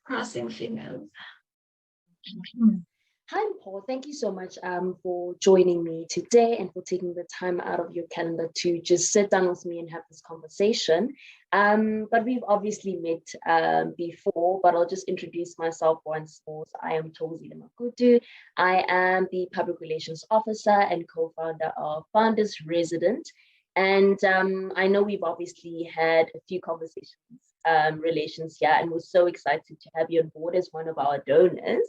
Crossing fingers. Hi, Paul. Thank you so much for joining me today and for taking the time out of your calendar to just sit down with me and have this conversation. But we've obviously met before, but I'll just introduce myself once more. So I am Thokozile Makutu. I am the Public Relations Officer and co-founder of Founders Resident. And I know we've obviously had a few conversations, relations here, and we're so excited to have you on board as one of our donors.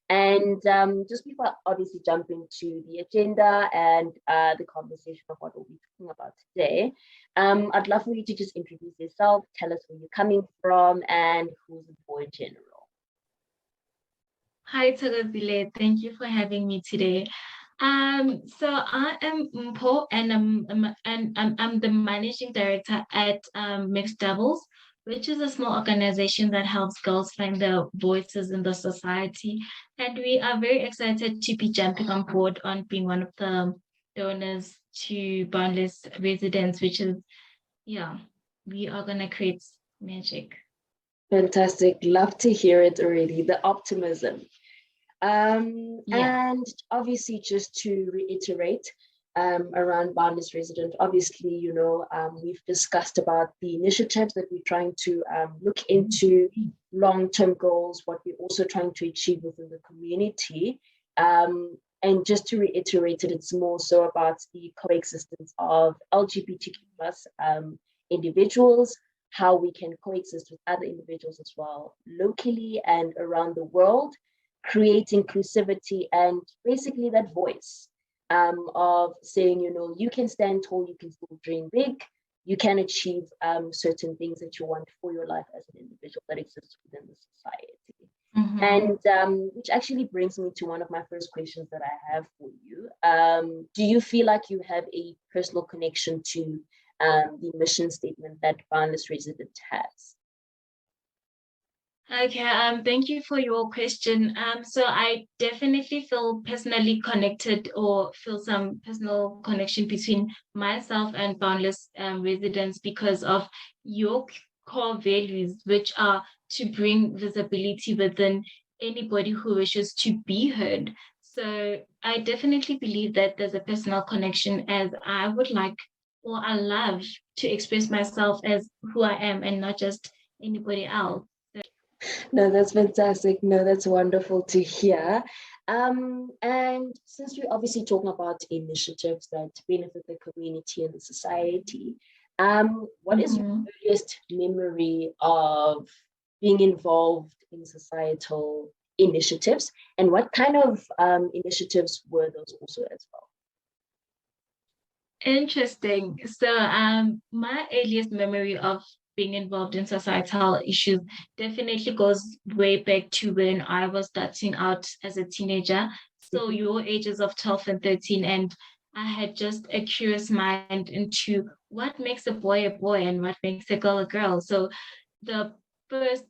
And just before obviously jump into the agenda and the conversation of what we'll be talking about today, I'd love for you to just introduce yourself, tell us where you're coming from and who's the boy in general. Hi, Thokozile. Thank you for having me today. So I am Mpo, and I'm the managing director at Mixed Doubles, which is a small organization that helps girls find their voices in the society. And we are very excited to be jumping on board on being one of the donors to Boundless Residents, which is, yeah, we are gonna create magic. Fantastic. Love to hear it already, the optimism. Yeah. And obviously, just to reiterate, around Boundless Resident, obviously, we've discussed about the initiatives that we're trying to look into, long-term goals, what we're also trying to achieve within the community. And just to reiterate it, it's more so about the coexistence of LGBTQ plus individuals, how we can coexist with other individuals as well, locally and around the world, create inclusivity and basically that voice of saying, you can stand tall, you can still dream big, you can achieve certain things that you want for your life as an individual that exists within the society. Mm-hmm. And which actually brings me to one of my first questions that I have for you. Do you feel like you have a personal connection to the mission statement that Boundless Resident has? Okay, thank you for your question. So I definitely feel personally connected or feel some personal connection between myself and Boundless Residents because of your core values, which are to bring visibility within anybody who wishes to be heard. So I definitely believe that there's a personal connection as I would like or I love to express myself as who I am and not just anybody else. No, that's fantastic. No, that's wonderful to hear. And since we're obviously talking about initiatives that benefit the community and the society, what is your Mhm. earliest memory of being involved in societal initiatives, and what kind of initiatives were those also as well? Interesting. So, my earliest memory of being involved in societal issues definitely goes way back to when I was starting out as a teenager. So, Mhm. your ages of 12 and 13, and I had just a curious mind into what makes a boy and what makes a girl a girl. So, the first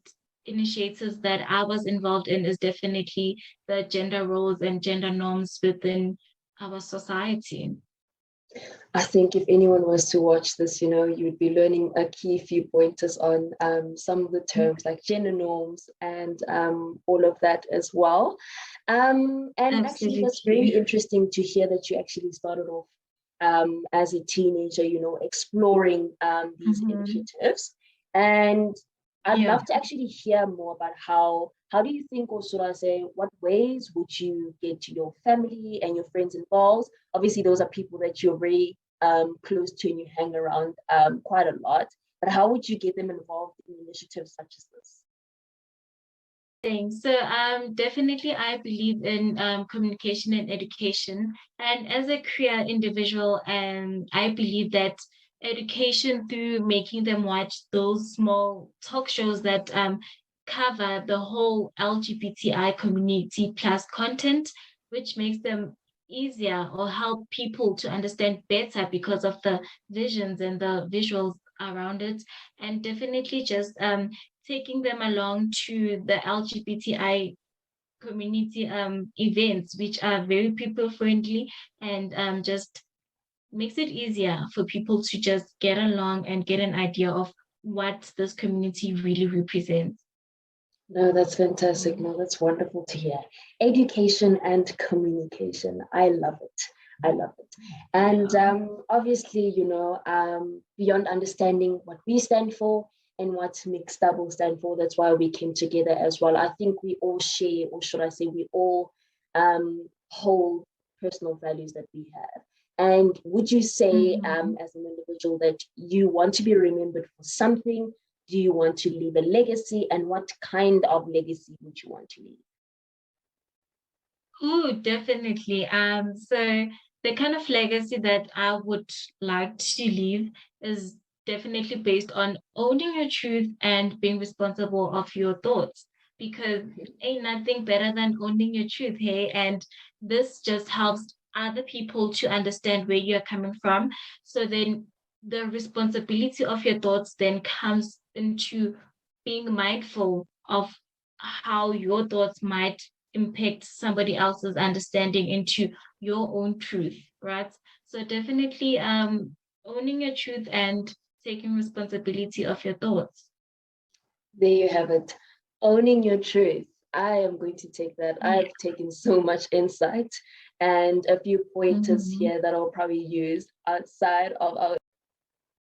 initiatives that I was involved in is definitely the gender roles and gender norms within our society. I think if anyone was to watch this, you'd be learning a key few pointers on some of the terms like gender norms and all of that as well. And actually, that's very Absolutely. interesting to hear that you actually started off as a teenager, exploring these Mhm. initiatives. And I'd Yeah. love to actually hear more about how do you think, or should I say, what ways would you get your family and your friends involved? Obviously, those are people that you're very close to and you hang around quite a lot. But how would you get them involved in initiatives such as this? Thanks. So definitely I believe in communication and education. And as a queer individual, I believe that education through making them watch those small talk shows that cover the whole LGBTI community plus content, which makes them easier or help people to understand better because of the visions and the visuals around it. And definitely just taking them along to the LGBTI community events, which are very people friendly and just makes it easier for people to just get along and get an idea of what this community really represents. No, that's fantastic. No, that's wonderful to hear. Education and communication. I love it. I love it. And Yeah. obviously, beyond understanding what we stand for and what Mixed Double stand for, that's why we came together as well. I think we all share, or should I say, we all hold personal values that we have. And would you say, Mhm. as an individual, that you want to be remembered for something? Do you want to leave a legacy, and what kind of legacy would you want to leave? Ooh, definitely. So the kind of legacy that I would like to leave is definitely based on owning your truth and being responsible of your thoughts. Because ain't nothing better than owning your truth, hey? And this just helps other people to understand where you're coming from. So then the responsibility of your thoughts then comes into being mindful of how your thoughts might impact somebody else's understanding into your own truth, right? So definitely owning your truth and taking responsibility of your thoughts. There you have it. Owning your truth. I am going to take that. Yeah. I've taken so much insight and a few pointers Mhm. here that I'll probably use outside of our